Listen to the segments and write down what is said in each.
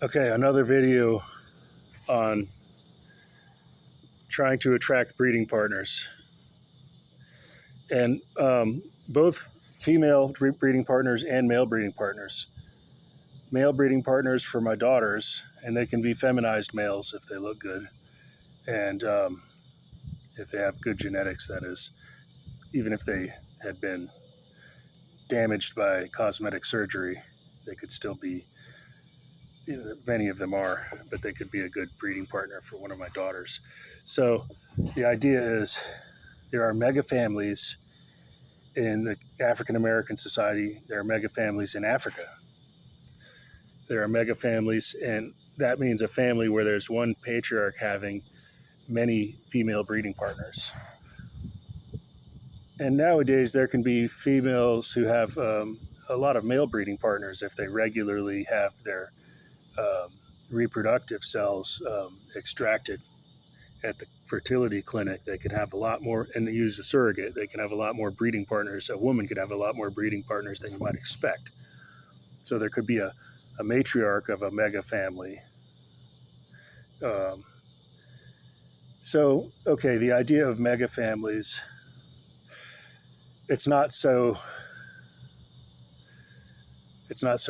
Okay, another video on trying to attract breeding partners. And both female breeding partners and male breeding partners. Male breeding partners for my daughters, and they can be feminized males if they look good. And if they have good genetics, that is, even if they had been damaged by cosmetic surgery, they could still be, many of them are, but they could be a good breeding partner for one of my daughters. So the idea is there are mega families in the African American society. There are mega families in Africa. There are mega families, and that means a family where there's one patriarch having many female breeding partners. And nowadays there can be females who have a lot of male breeding partners if they regularly have their reproductive cells extracted at the fertility clinic. They can have a lot more, and they use a surrogate. They can have a lot more breeding partners. A woman could have a lot more breeding partners than you might expect. So there could be a matriarch of a mega family. Okay, the idea of mega families, it's not so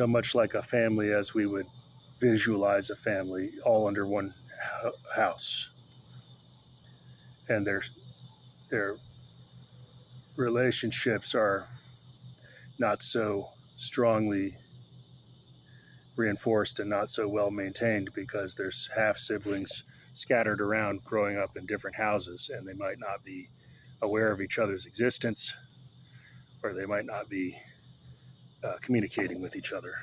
much like a family as we would visualize a family all under one house. And their relationships are not so strongly reinforced and not so well maintained because there's half siblings scattered around growing up in different houses, and they might not be aware of each other's existence, or they might not be communicating with each other.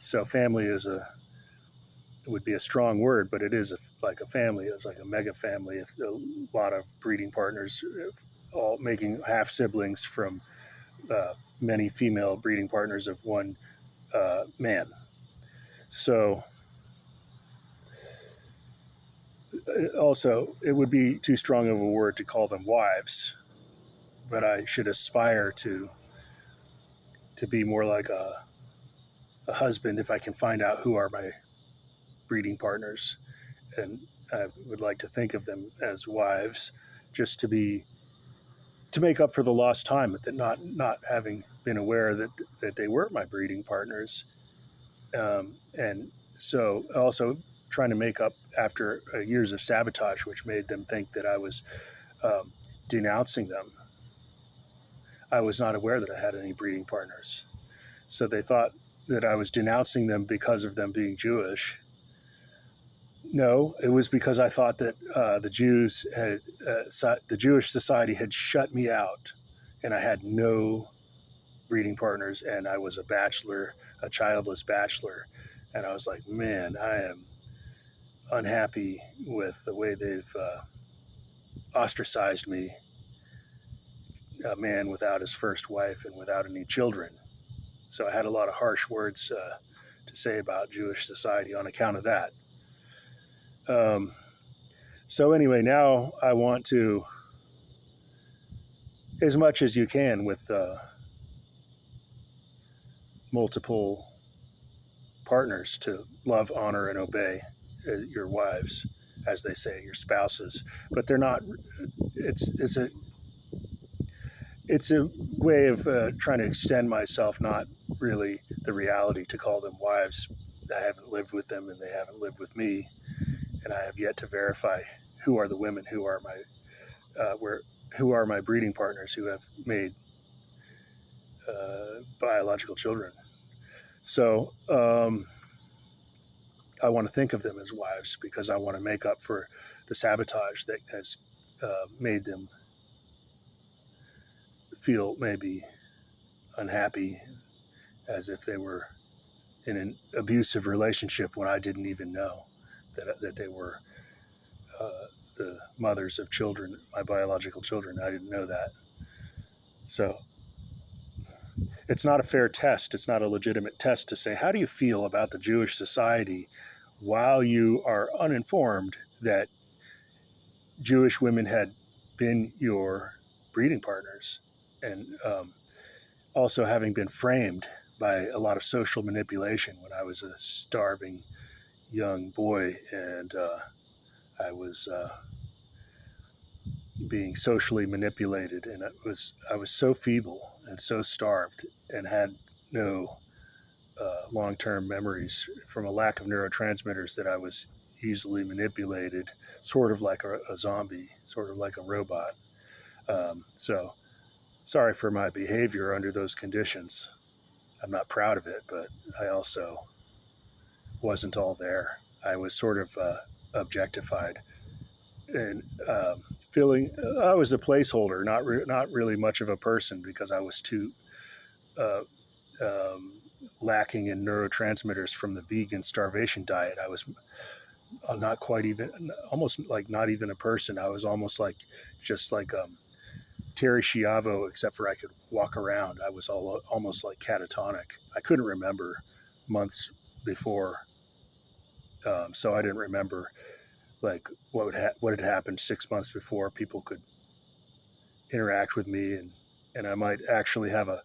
So family would be a strong word, but it is like a family. It's like a mega family. If a lot of breeding partners, all making half siblings from many female breeding partners of one man. So also, it would be too strong of a word to call them wives, but I should aspire to be more like a husband if I can find out who are my breeding partners. And I would like to think of them as wives, just to make up for the lost time, that not having been aware that they were my breeding partners. And so also trying to make up after years of sabotage, which made them think that I was denouncing them. I was not aware that I had any breeding partners. So they thought that I was denouncing them because of them being Jewish. No, it was because I thought that the Jewish society had shut me out, and I had no breeding partners, and I was a bachelor, a childless bachelor. And I was like, man, I am unhappy with the way they've ostracized me, a man without his first wife and without any children. So I had a lot of harsh words to say about Jewish society on account of that. So anyway, now I want to, as much as you can with multiple partners, to love, honor, and obey your wives, as they say, your spouses. But they're not. It's a way of trying to extend myself, not really the reality, to call them wives. I haven't lived with them, and they haven't lived with me, and I have yet to verify who are the women who are my breeding partners who have made biological children. So I want to think of them as wives because I want to make up for the sabotage that has made them feel maybe unhappy, as if they were in an abusive relationship when I didn't even know that they were the mothers of children, my biological children. I didn't know that. So it's not a fair test. It's not a legitimate test to say, how do you feel about the Jewish society, while you are uninformed that Jewish women had been your breeding partners, and also having been framed by a lot of social manipulation when I was a starving young boy, and I was being socially manipulated, and I was so feeble and so starved, and had no long-term memories from a lack of neurotransmitters, that I was easily manipulated, sort of like a zombie, sort of like a robot. So sorry for my behavior under those conditions. I'm not proud of it, but I also wasn't all there. I was sort of objectified, and feeling I was a placeholder, not really much of a person, because I was too uh, um, lacking in neurotransmitters from the vegan starvation diet. I was not quite even, almost like not even a person. I was almost like just like Terry Schiavo, except for I could walk around. I was almost like catatonic. I couldn't remember months before, so I didn't remember like what had happened 6 months before. People could interact with me, and I might actually have a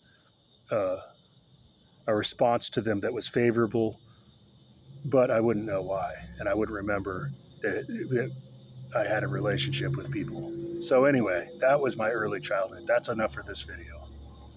a response to them that was favorable, but I wouldn't know why, and I wouldn't remember that I had a relationship with people. So anyway, that was my early childhood. That's enough for this video.